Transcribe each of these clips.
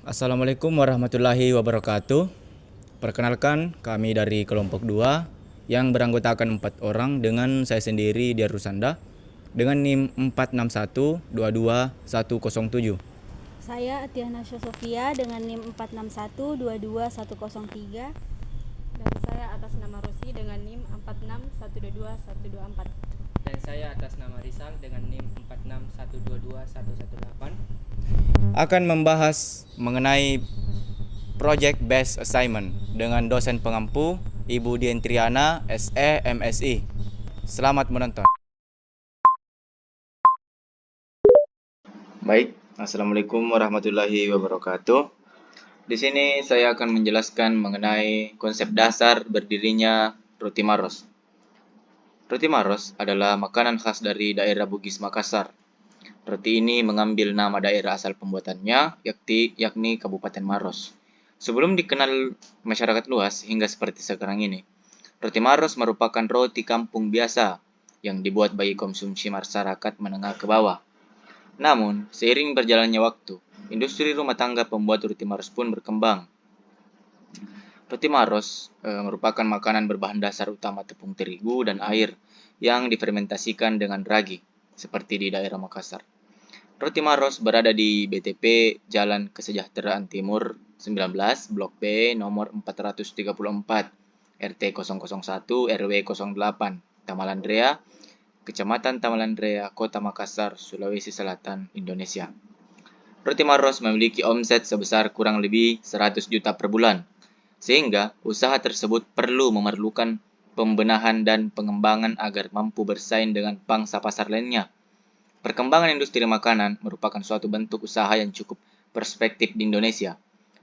Assalamualaikum warahmatullahi wabarakatuh. Perkenalkan, kami dari kelompok 2 yang beranggotakan 4 orang dengan saya sendiri Diar Rusanda dengan NIM 46122107. Saya Atiana Sofia dengan NIM 46122103. Dan saya atas nama Rosi dengan NIM 46122124. Dan saya atas nama Rizal dengan NIM 46122118 Akan membahas mengenai Project Based Assignment dengan dosen pengampu Ibu Dian Triana, SE, MSI. Selamat menonton. Baik, Assalamualaikum warahmatullahi wabarakatuh. Di sini saya akan menjelaskan mengenai konsep dasar berdirinya roti Maros. Roti Maros adalah makanan khas dari daerah Bugis Makassar. Roti ini mengambil nama daerah asal pembuatannya, yakni Kabupaten Maros. Sebelum dikenal masyarakat luas hingga seperti sekarang ini, roti Maros merupakan roti kampung biasa yang dibuat bagi konsumsi masyarakat menengah ke bawah. Namun, seiring berjalannya waktu, industri rumah tangga pembuat roti Maros pun berkembang. Roti Maros merupakan makanan berbahan dasar utama tepung terigu dan air yang difermentasikan dengan ragi, seperti di daerah Makassar. Roti Maros berada di BTP Jalan Kesejahteraan Timur 19, Blok B, nomor 434, RT 001, RW 08, Tamalandrea, Kecamatan Tamalandrea, Kota Makassar, Sulawesi Selatan, Indonesia. Roti Maros memiliki omset sebesar kurang lebih 100 juta per bulan, sehingga usaha tersebut perlu memerlukan pembenahan dan pengembangan agar mampu bersaing dengan pangsa pasar lainnya. Perkembangan industri makanan merupakan suatu bentuk usaha yang cukup perspektif di Indonesia.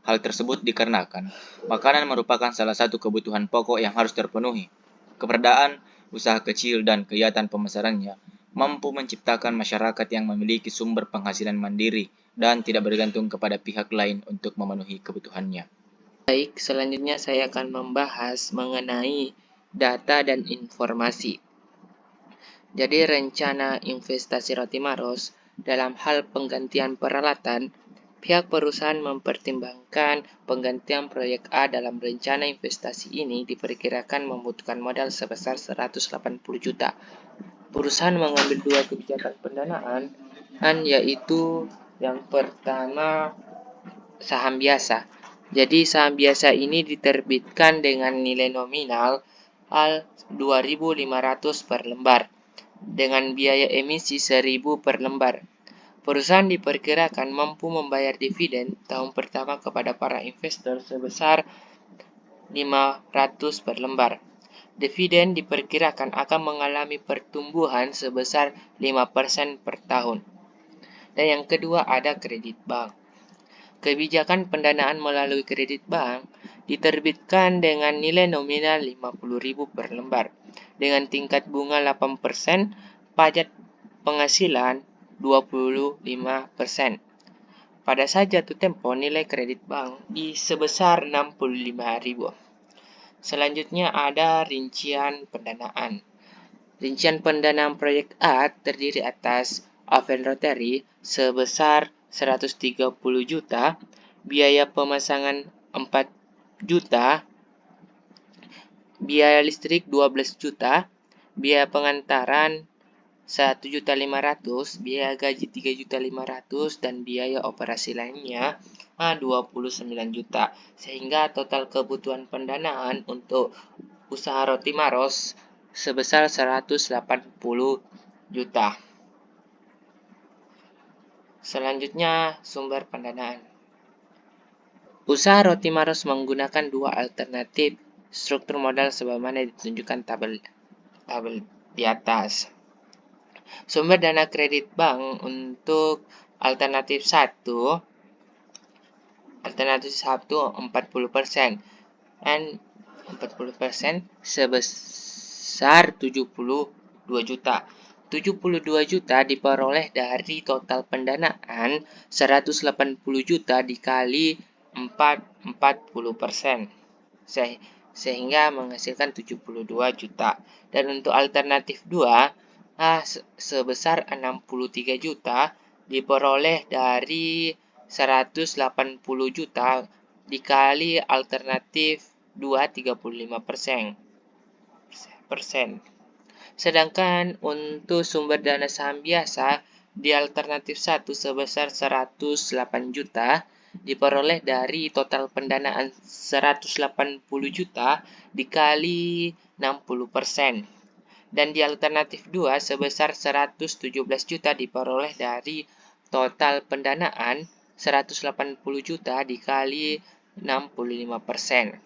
Hal tersebut dikarenakan makanan merupakan salah satu kebutuhan pokok yang harus terpenuhi. Keberadaan usaha kecil dan kegiatan pemasarannya mampu menciptakan masyarakat yang memiliki sumber penghasilan mandiri dan tidak bergantung kepada pihak lain untuk memenuhi kebutuhannya. Baik, selanjutnya saya akan membahas mengenai data dan informasi. Jadi rencana investasi Roti Maros dalam hal penggantian peralatan, pihak perusahaan mempertimbangkan penggantian proyek A dalam rencana investasi ini diperkirakan membutuhkan modal sebesar 180 juta. Perusahaan mengambil dua kebijakan pendanaan, yaitu yang pertama saham biasa. Jadi saham biasa ini diterbitkan dengan nilai nominal 2.500 per lembar dengan biaya emisi 1.000 per lembar. Perusahaan diperkirakan mampu membayar dividen tahun pertama kepada para investor sebesar 500 per lembar. Dividen diperkirakan akan mengalami pertumbuhan sebesar 5% per tahun. Dan yang kedua ada kredit bank. Kebijakan pendanaan melalui kredit bank diterbitkan dengan nilai nominal 50.000 per lembar dengan tingkat bunga 8%, pajak penghasilan 25%. Pada saat jatuh tempo nilai kredit bank di sebesar 65.000. Selanjutnya ada rincian pendanaan. Rincian pendanaan proyek A terdiri atas Oven Rotary sebesar 130 juta, biaya pemasangan 4 juta, biaya listrik 12 juta, biaya pengantaran 1.500.000, biaya gaji 3.500.000 dan biaya operasi lainnya 29 juta. Sehingga total kebutuhan pendanaan untuk usaha Roti Maros sebesar 180 juta. Selanjutnya sumber pendanaan. Usaha Roti Maros menggunakan dua alternatif struktur modal sebagaimana ditunjukkan tabel di atas. Sumber dana kredit bank untuk alternatif 1 40% dan 40% sebesar 72 juta. 72 juta diperoleh dari total pendanaan 180 juta dikali 40%. Sehingga menghasilkan 72 juta. Dan untuk alternatif 2 sebesar 63 juta diperoleh dari 180 juta dikali alternatif 2 35%. Sedangkan untuk sumber dana saham biasa di alternatif 1 sebesar 108 juta diperoleh dari total pendanaan 180 juta dikali 60%. Dan di alternatif 2 sebesar 117 juta diperoleh dari total pendanaan 180 juta dikali 65%.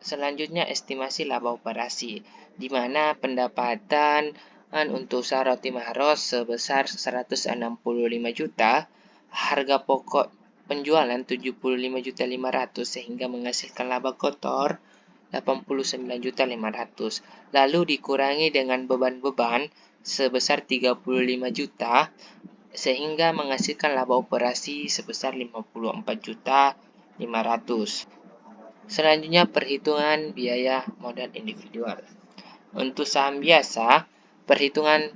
Selanjutnya estimasi laba operasi, di mana pendapatan untuk usaha Roti Maros sebesar 165 juta, harga pokok penjualan 75.500.000 sehingga menghasilkan laba kotor 89.500.000. Lalu dikurangi dengan beban-beban sebesar 35 juta sehingga menghasilkan laba operasi sebesar 54.500.000. Selanjutnya perhitungan biaya modal individual. Untuk saham biasa, perhitungan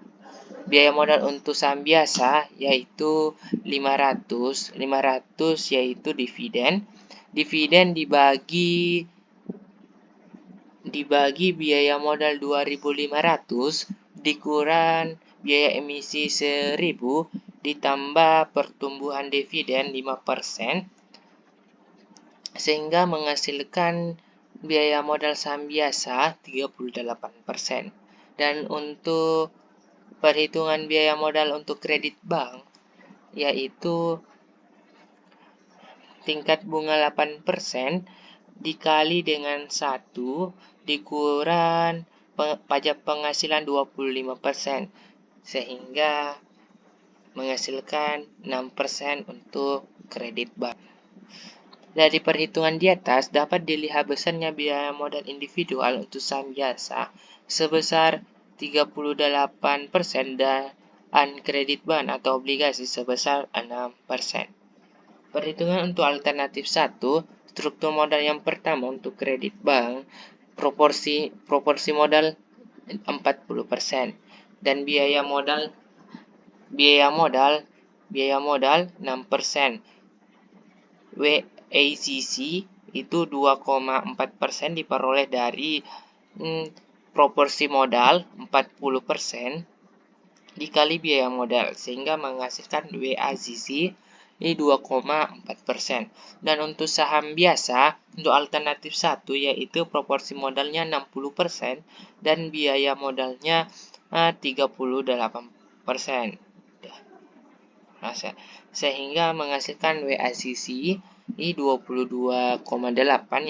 biaya modal untuk saham biasa yaitu 500 yaitu dividen. Dividen dibagi biaya modal 2.500 dikurang biaya emisi 1.000 ditambah pertumbuhan dividen 5%. Sehingga menghasilkan biaya modal saham biasa 38%. Dan untuk perhitungan biaya modal untuk kredit bank yaitu tingkat bunga 8% dikali dengan 1 dikurang pajak penghasilan 25% sehingga menghasilkan 6% untuk kredit bank. Dari perhitungan di atas dapat dilihat besarnya biaya modal individual untuk saham biasa sebesar 38% dan kredit bank atau obligasi sebesar 6%. Perhitungan untuk alternatif 1, struktur modal yang pertama untuk kredit bank, proporsi modal 40% dan biaya modal 6%. WACC itu 2,4% diperoleh dari proporsi modal 40% dikali biaya modal sehingga menghasilkan WACC 2,4%. Dan untuk saham biasa untuk alternatif 1 yaitu proporsi modalnya 60% dan biaya modalnya 38%. Sehingga menghasilkan WACC 22,8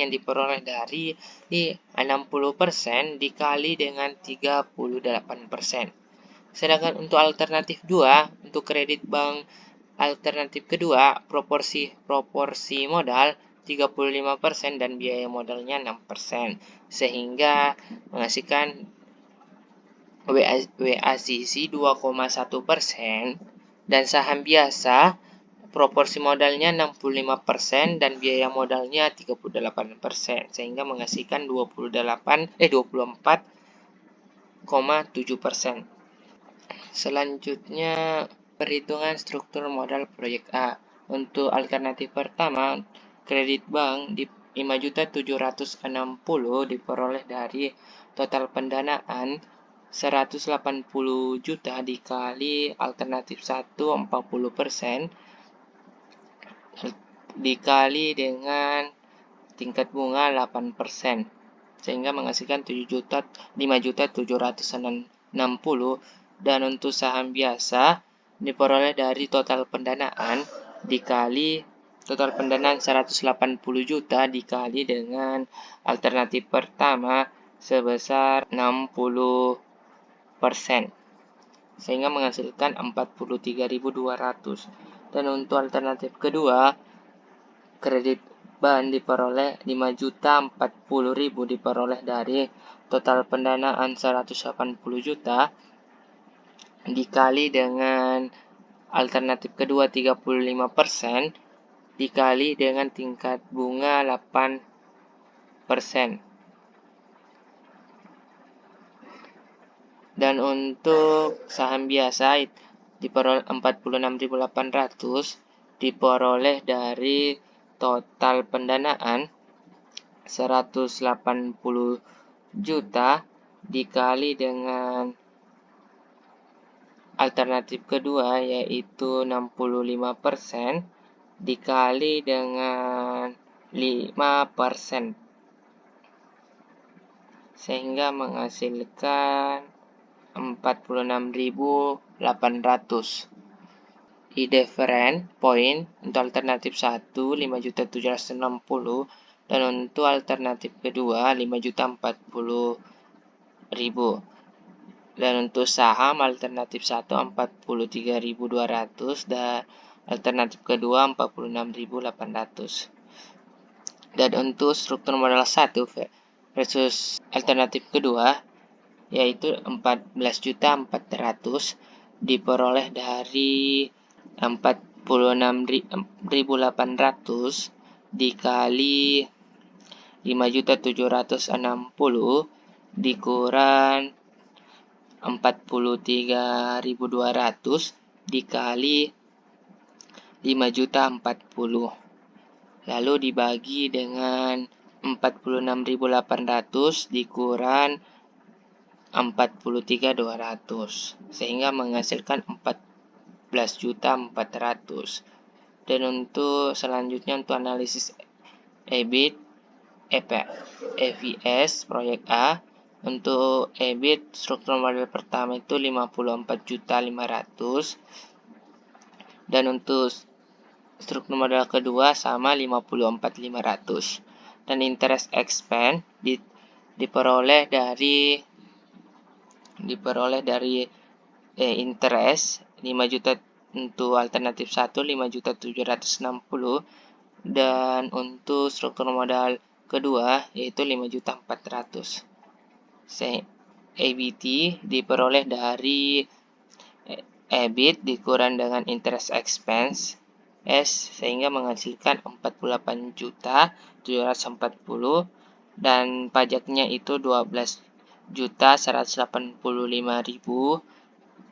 yang diperoleh dari 60% dikali dengan 38%. Sedangkan untuk alternatif 2, untuk kredit bank alternatif kedua, proporsi modal 35% dan biaya modalnya 6%. Sehingga menghasilkan WACC 2,1%. Dan saham biasa proporsi modalnya 65% dan biaya modalnya 38% sehingga menghasilkan 24,7%. Selanjutnya perhitungan struktur modal proyek A. Untuk alternatif pertama, kredit bank di 5.760.000 diperoleh dari total pendanaan 180 juta dikali alternatif 1 40% dikali dengan tingkat bunga 8% sehingga menghasilkan 5.760.000. Dan untuk saham biasa diperoleh dari total pendanaan dikali total pendanaan 180 juta dikali dengan alternatif pertama sebesar 60% sehingga menghasilkan 43.200. Dan untuk alternatif kedua, kredit bank diperoleh 5.040.000 diperoleh dari total pendanaan 180 juta dikali dengan alternatif kedua 35% dikali dengan tingkat bunga 8%. Dan untuk saham biasa diperoleh 46.800 diperoleh dari total pendanaan 180 juta dikali dengan alternatif kedua yaitu 65% dikali dengan 5% sehingga menghasilkan 46.800. Di different point untuk alternatif 1 5.760 dan untuk alternatif kedua 5.040.000. Dan untuk saham alternatif 1 43.200 dan alternatif kedua 46.800. Dan untuk struktur modal 1 versus alternatif kedua yaitu 14.400 diperoleh dari 46.800 dikali 5.760 dikurang 43.200 dikali 5.040 lalu dibagi dengan 46.800 dikurang 43.200 sehingga menghasilkan 14.400. Dan untuk selanjutnya untuk analisis EBIT EPS proyek A, untuk EBIT struktur modal pertama itu 54.500 dan untuk struktur modal kedua sama 54.500. Dan interest expense diperoleh dari interest 5 juta untuk alternatif 1 5.760 dan untuk struktur modal kedua yaitu 5.400. EBT diperoleh dari EBIT dikurang dengan interest expense sehingga menghasilkan 48.740 dan pajaknya itu 12.185.000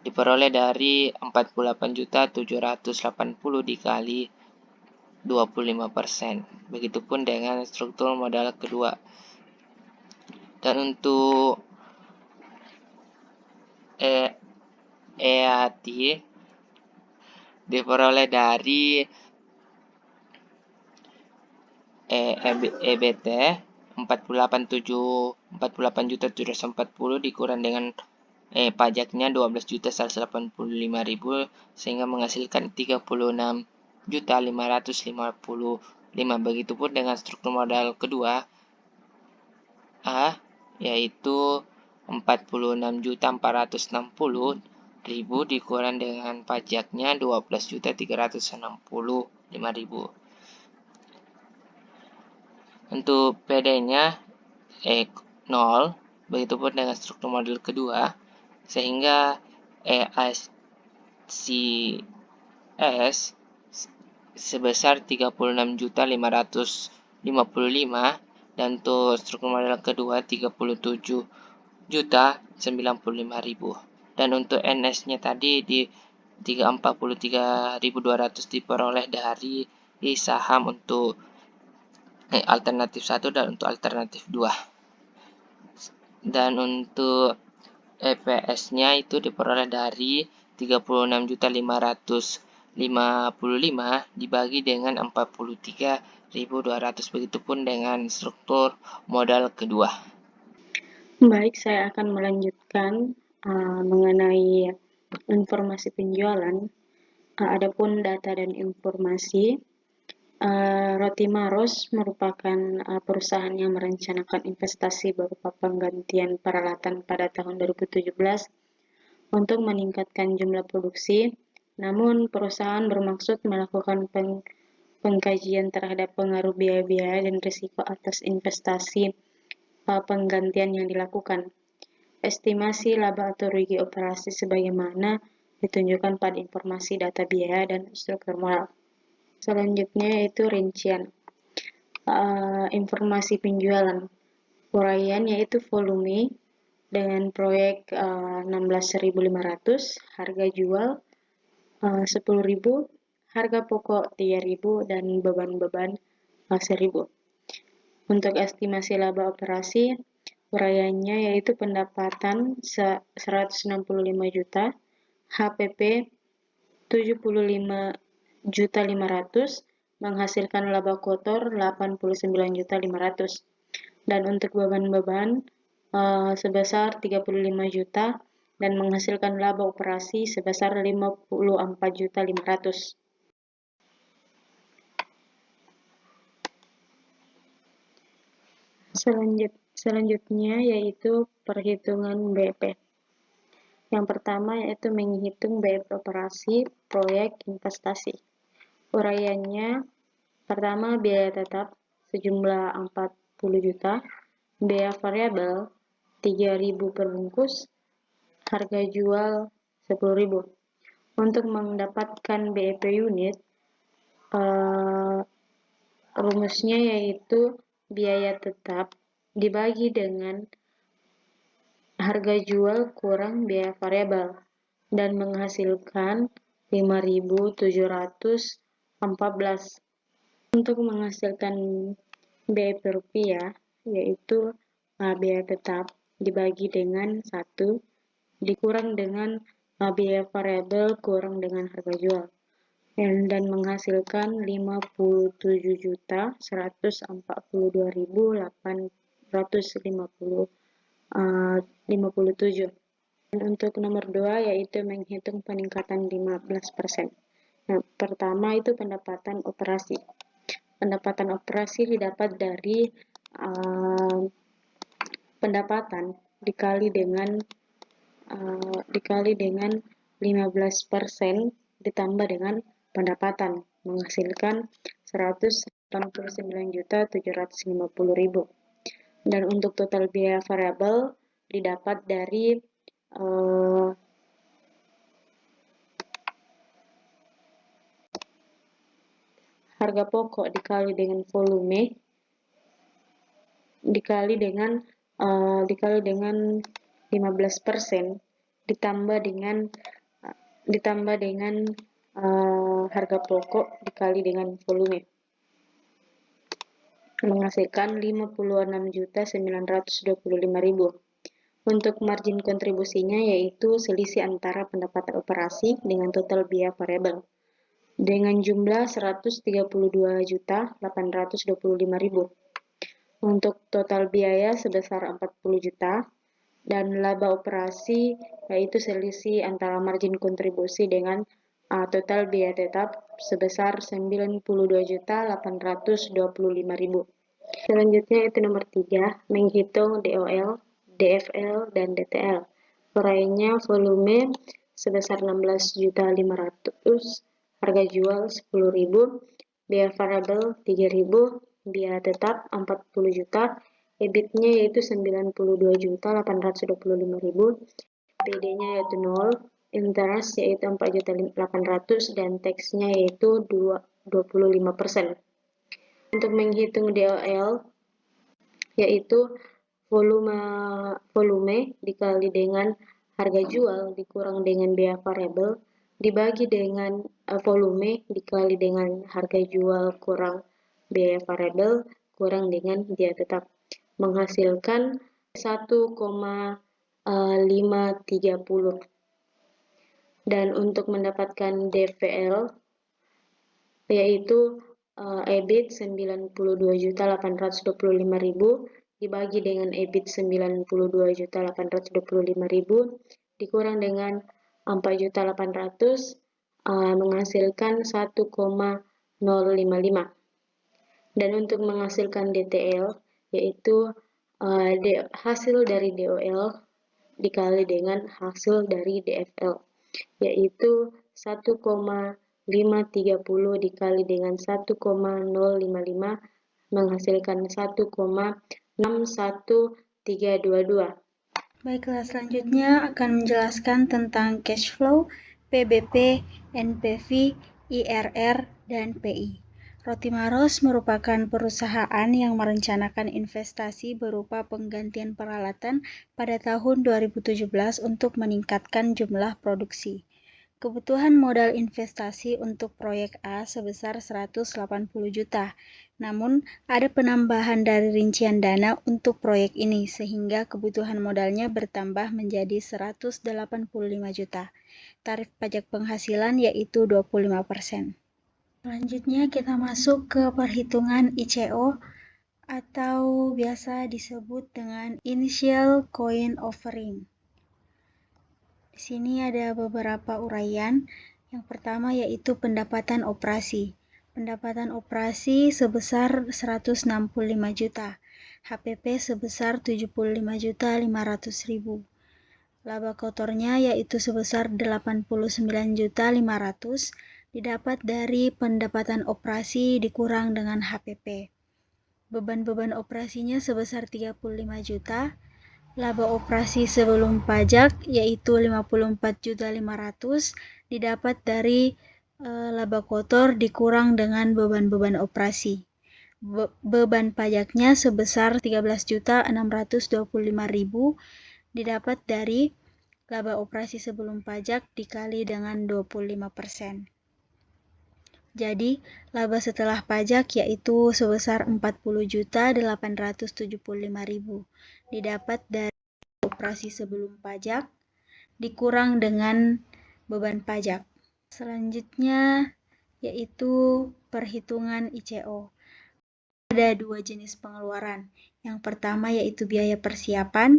diperoleh dari 48.780 dikali 25%. Begitupun dengan struktur modal kedua. Dan untuk EAT diperoleh dari EBT 48.740 dikurang dengan pajaknya 12.185.000 sehingga menghasilkan 36.555. Begitupun dengan struktur modal kedua A yaitu 46.460.000 dikurang dengan pajaknya 12.365.000. Untuk PD-nya 0, begitupun dengan struktur model kedua, sehingga EACS sebesar 36.555 dan untuk struktur model kedua 37.095.000. Dan untuk NS-nya tadi di 43.200 diperoleh dari saham untuk alternatif 1 dan untuk alternatif 2. Dan untuk EPS-nya itu diperoleh dari 36.555 dibagi dengan 43.200. Begitupun dengan struktur modal kedua. Baik, saya akan melanjutkan mengenai informasi penjualan. Adapun data dan informasi, Roti Maros merupakan perusahaan yang merencanakan investasi berupa penggantian peralatan pada tahun 2017 untuk meningkatkan jumlah produksi. Namun, perusahaan bermaksud melakukan pengkajian terhadap pengaruh biaya-biaya dan risiko atas investasi penggantian yang dilakukan. Estimasi laba atau rugi operasi sebagaimana ditunjukkan pada informasi data biaya dan struktur modal. Selanjutnya yaitu rincian informasi penjualan. Uraian yaitu volume dengan proyek 16.500, harga jual 10.000, harga pokok 3.000, dan beban-beban 1.000. Untuk estimasi laba operasi, uraiannya yaitu pendapatan 165 juta, HPP 75.500.000, menghasilkan laba kotor 89.500.000. Dan untuk beban-beban sebesar 35 juta dan menghasilkan laba operasi sebesar 54.500.000. Selanjutnya yaitu perhitungan BEP. Yang pertama yaitu menghitung BEP operasi proyek investasi. Uraiannya pertama biaya tetap sejumlah 40 juta, biaya variabel 3.000 per bungkus, harga jual 10.000. Untuk mendapatkan BEP unit, rumusnya yaitu biaya tetap dibagi dengan harga jual kurang biaya variabel dan menghasilkan 5.714. Untuk menghasilkan BEP rupiah yaitu biaya tetap dibagi dengan 1 dikurang dengan biaya variabel kurang dengan harga jual dan menghasilkan 57.850.857. Dan untuk nomor 2 yaitu menghitung peningkatan 15%. Nah, pertama itu pendapatan operasi. Pendapatan operasi didapat dari pendapatan dikali dengan 15% ditambah dengan pendapatan menghasilkan 189.750.000. Dan untuk total biaya variabel didapat dari harga pokok dikali dengan volume dikali dengan 15% ditambah dengan harga pokok dikali dengan volume menghasilkan 56.925.000. Untuk margin kontribusinya yaitu selisih antara pendapatan operasi dengan total biaya variabel dengan jumlah 132.825.000. Untuk total biaya sebesar 40 juta dan laba operasi yaitu selisih antara margin kontribusi dengan total biaya tetap sebesar 92.825.000. Selanjutnya itu nomor 3, menghitung DOL, DFL, dan DTL. Uraiannya volume sebesar 16.500.000, harga jual 10.000, biaya variabel 3.000, biaya tetap 40 juta, EBIT-nya yaitu 92.825.000, PD-nya yaitu 0, interest yaitu 4.800.000 dan tax-nya yaitu 25%. Untuk menghitung DOL yaitu volume dikali dengan harga jual dikurang dengan biaya variabel dibagi dengan volume dikali dengan harga jual kurang biaya variabel kurang dengan biaya tetap menghasilkan 1,530. Dan untuk mendapatkan DVL yaitu EBIT 92.825.000 dibagi dengan EBIT 92.825.000 dikurang dengan 4.800 menghasilkan 1,055. Dan untuk menghasilkan DTL yaitu hasil dari DOL dikali dengan hasil dari DFL yaitu 1,530 dikali dengan 1,055 menghasilkan 1,61322. Baiklah, selanjutnya akan menjelaskan tentang cash flow, PBP, NPV, IRR, dan PI. Rotimaros merupakan perusahaan yang merencanakan investasi berupa penggantian peralatan pada tahun 2017 untuk meningkatkan jumlah produksi. Kebutuhan modal investasi untuk proyek A sebesar 180 juta. Namun, ada penambahan dari rincian dana untuk proyek ini sehingga kebutuhan modalnya bertambah menjadi 185 juta. Tarif pajak penghasilan yaitu 25%. Selanjutnya kita masuk ke perhitungan ICO atau biasa disebut dengan Initial Coin Offering. Di sini ada beberapa uraian. Yang pertama yaitu pendapatan operasi. Pendapatan operasi sebesar 165 juta. HPP sebesar 75.500.000. Laba kotornya yaitu sebesar 89.500.000 didapat dari pendapatan operasi dikurang dengan HPP. Beban-beban operasinya sebesar 35 juta. Laba operasi sebelum pajak yaitu 54.500.000 didapat dari laba kotor dikurang dengan beban-beban operasi. Beban pajaknya sebesar 13.625.000 didapat dari laba operasi sebelum pajak dikali dengan 25%. Jadi, laba setelah pajak yaitu sebesar 40.875.000 didapat dari operasi sebelum pajak dikurang dengan beban pajak. Selanjutnya yaitu perhitungan ICO. Ada dua jenis pengeluaran. Yang pertama yaitu biaya persiapan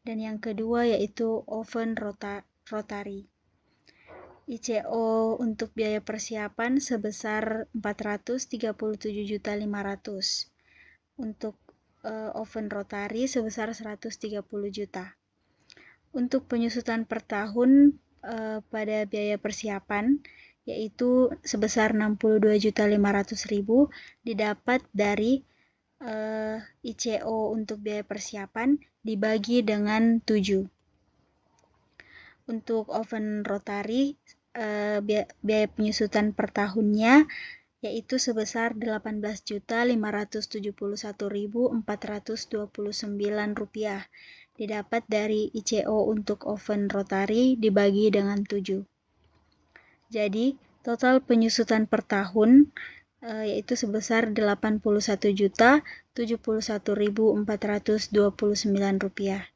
dan yang kedua yaitu oven rotary. ICO untuk biaya persiapan sebesar 437.500. Untuk oven rotary sebesar 130 juta. Untuk penyusutan per tahun pada biaya persiapan yaitu sebesar 62.500.000 didapat dari ICO untuk biaya persiapan dibagi dengan 7. Untuk oven rotary biaya penyusutan per tahunnya yaitu sebesar 18.571.429 rupiah didapat dari ICO untuk oven rotary dibagi dengan 7. Jadi total penyusutan per tahun yaitu sebesar 81.071.429 rupiah.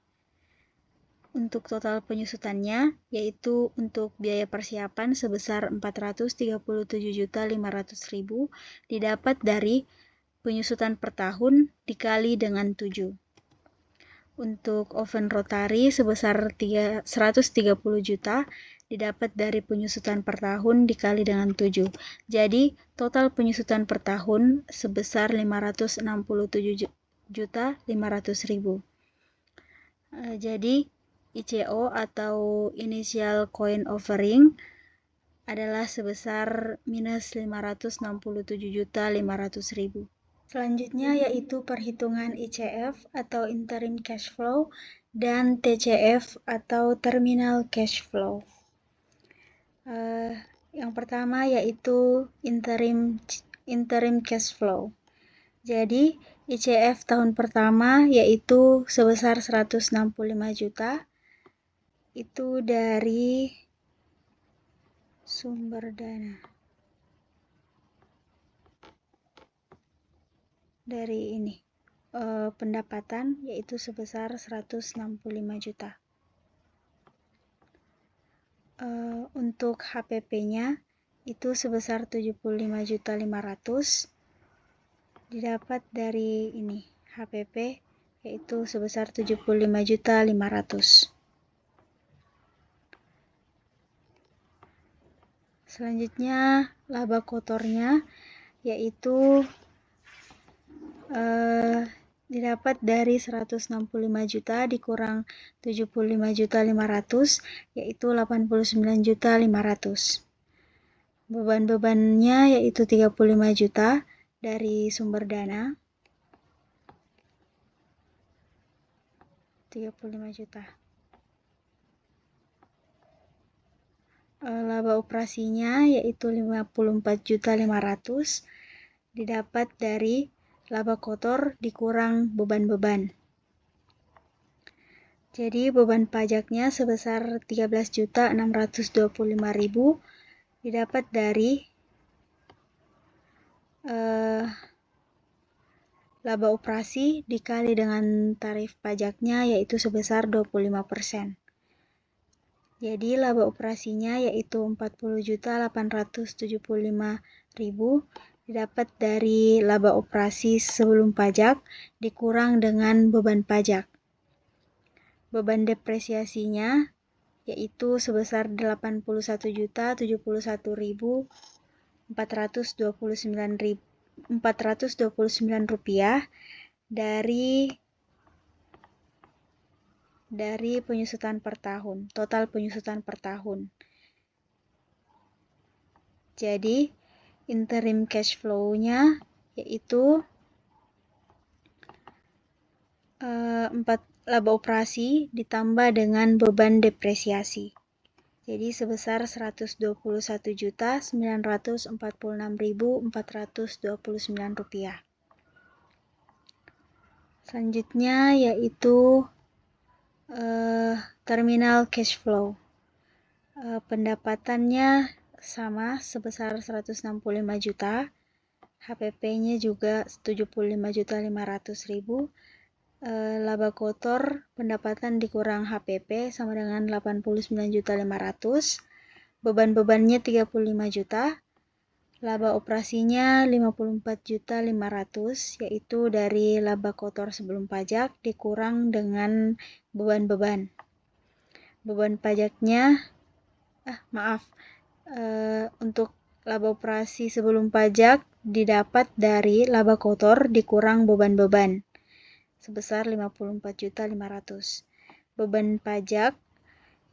Untuk total penyusutannya yaitu untuk biaya persiapan sebesar 437.500.000 didapat dari penyusutan per tahun dikali dengan 7. Untuk oven rotary sebesar 130 juta didapat dari penyusutan per tahun dikali dengan 7. Jadi total penyusutan per tahun sebesar 567.500.000. Jadi ICO atau Initial Coin Offering adalah sebesar minus 567.500.000. Selanjutnya yaitu perhitungan ICF atau Interim Cash Flow dan TCF atau Terminal Cash Flow. Yang pertama yaitu Interim Cash Flow. Jadi ICF tahun pertama yaitu sebesar 165 juta. Itu dari sumber dana. Dari ini pendapatan yaitu sebesar 165 juta. Untuk HPP-nya itu sebesar 75.500 didapat dari ini HPP yaitu sebesar 75.500. Selanjutnya laba kotornya yaitu didapat dari 165 juta dikurang 75.500 yaitu 89.500. Beban-bebannya yaitu 35 juta dari sumber dana. 35 juta. Laba operasinya yaitu 54.500 didapat dari laba kotor dikurang beban-beban. Jadi beban pajaknya sebesar 13.625.000 didapat dari laba operasi dikali dengan tarif pajaknya yaitu sebesar 25%. Jadi laba operasinya yaitu 40.875.000 didapat dari laba operasi sebelum pajak dikurang dengan beban pajak. Beban depresiasinya yaitu sebesar 81.429 rupiah dari penyusutan per tahun, total penyusutan per tahun. Jadi interim cash flow-nya yaitu laba operasi ditambah dengan beban depresiasi. Jadi sebesar 121.946.429 rupiah. Selanjutnya yaitu terminal cash flow. Pendapatannya sama sebesar 165 juta. HPP-nya juga 75.500.000. Laba kotor pendapatan dikurang HPP sama dengan 89.500.000. Beban-bebannya 35 juta. Laba operasinya 54.500.000 yaitu dari laba kotor sebelum pajak dikurang dengan beban-beban. Beban pajaknya untuk laba operasi sebelum pajak didapat dari laba kotor dikurang beban-beban sebesar 54.500.000. Beban pajak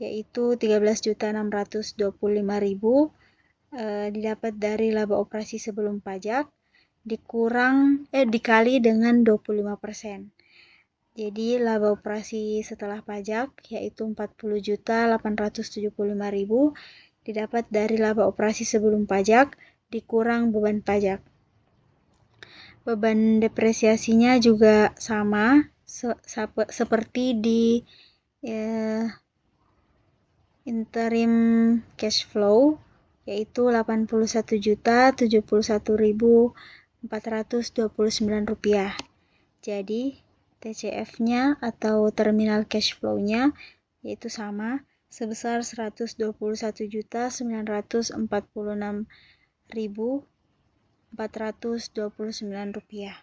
yaitu 13.625.000 didapat dari laba operasi sebelum pajak dikali dengan 25%. Jadi laba operasi setelah pajak yaitu 40.875.000 didapat dari laba operasi sebelum pajak dikurang beban pajak. Beban depresiasinya juga sama seperti di interim cash flow yaitu 81.071.429 rupiah. Jadi TCF-nya atau terminal cash flow-nya yaitu sama sebesar 121.946.429 rupiah.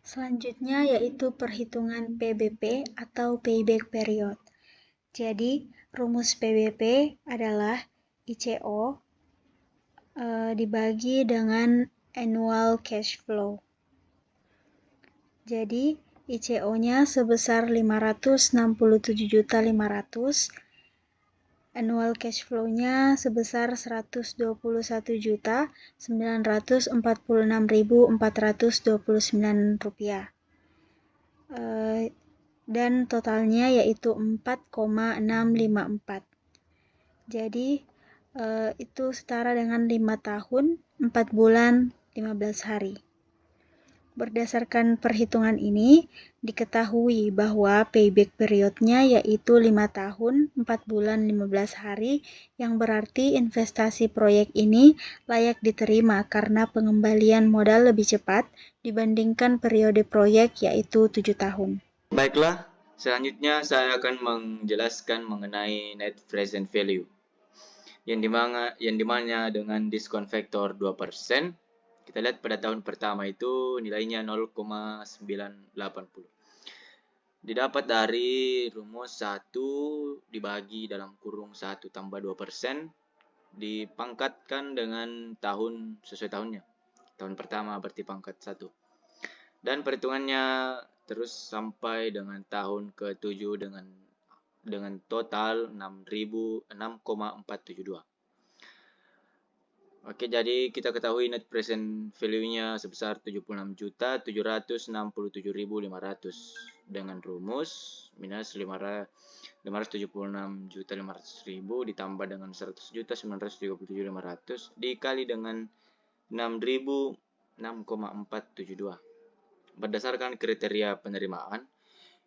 Selanjutnya yaitu perhitungan PBP atau payback period. Jadi rumus PBP adalah ICO dibagi dengan annual cash flow. Jadi ICO-nya sebesar 567.500.000, annual cash flow-nya sebesar 121.946.429 rupiah. Dan totalnya yaitu 4,654. Jadi itu setara dengan 5 tahun, 4 bulan, 15 hari. Berdasarkan perhitungan ini, diketahui bahwa payback periodnya yaitu 5 tahun, 4 bulan, 15 hari, yang berarti investasi proyek ini layak diterima karena pengembalian modal lebih cepat dibandingkan periode proyek yaitu 7 tahun. Baiklah, selanjutnya saya akan menjelaskan mengenai net present value. Yang dimana dengan diskon faktor 2%. Kita lihat pada tahun pertama itu nilainya 0,980. Didapat dari rumus 1 dibagi dalam kurung 1 tambah 2%. Dipangkatkan dengan tahun sesuai tahunnya. Tahun pertama berarti pangkat 1. Dan perhitungannya terus sampai dengan tahun ke-7 dengan total 6,472. Oke, jadi kita ketahui net present value-nya sebesar 76.767.500 dengan rumus minus 576.500.000 ditambah dengan 100.937.500 dikali dengan 6.000 6,472. Berdasarkan kriteria penerimaan,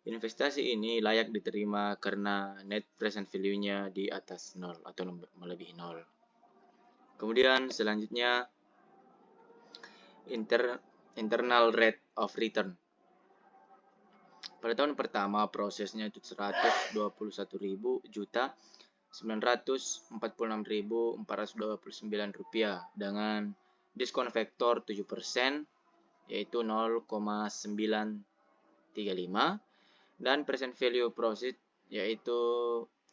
investasi ini layak diterima karena net present value-nya di atas 0 atau melebihi 0. Kemudian selanjutnya internal rate of return. Pada tahun pertama prosesnya itu 121.946.429 rupiah dengan diskon faktor 7% yaitu 0,935 dan present value profit yaitu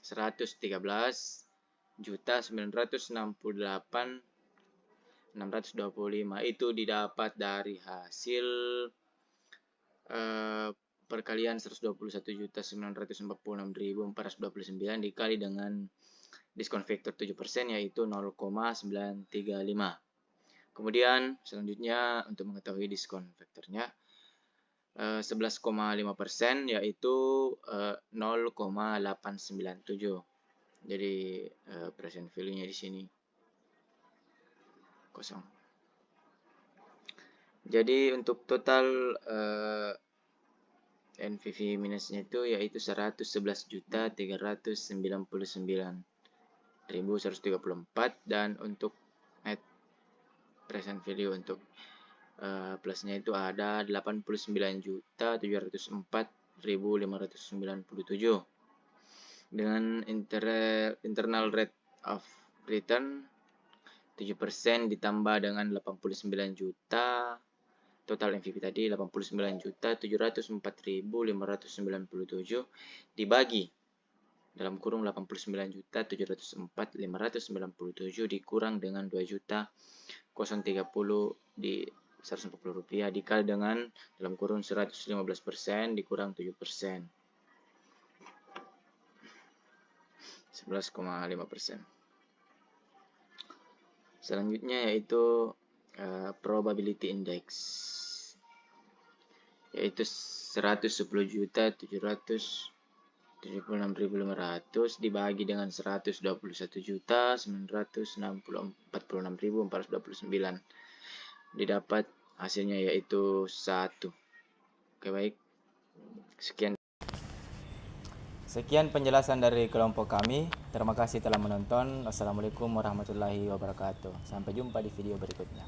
113.968.625 itu didapat dari hasil perkalian 121.946.429 dikali dengan diskon faktor 7% yaitu 0,935. Kemudian selanjutnya untuk mengetahui diskon faktornya 11,5% yaitu 0,897. Jadi present value-nya di sini kosong. Jadi untuk total NPV minusnya itu yaitu 111.399.134 dan untuk net present value untuk plusnya itu ada 89.704.597 dengan internal rate of return 7% ditambah dengan 89 juta total NPV tadi 89.704.597 dibagi dalam kurung 89.704.597 dikurang dengan 2.030 di 140 rupiah dikali dengan dalam kurung 115% dikurang 7% 11,5%. Selanjutnya yaitu probability index yaitu 110.776.500 dibagi dengan 121.946.429 didapat hasilnya yaitu 1. Oke, baik. Sekian penjelasan dari kelompok kami. Terima kasih telah menonton. Wassalamualaikum warahmatullahi wabarakatuh. Sampai jumpa di video berikutnya.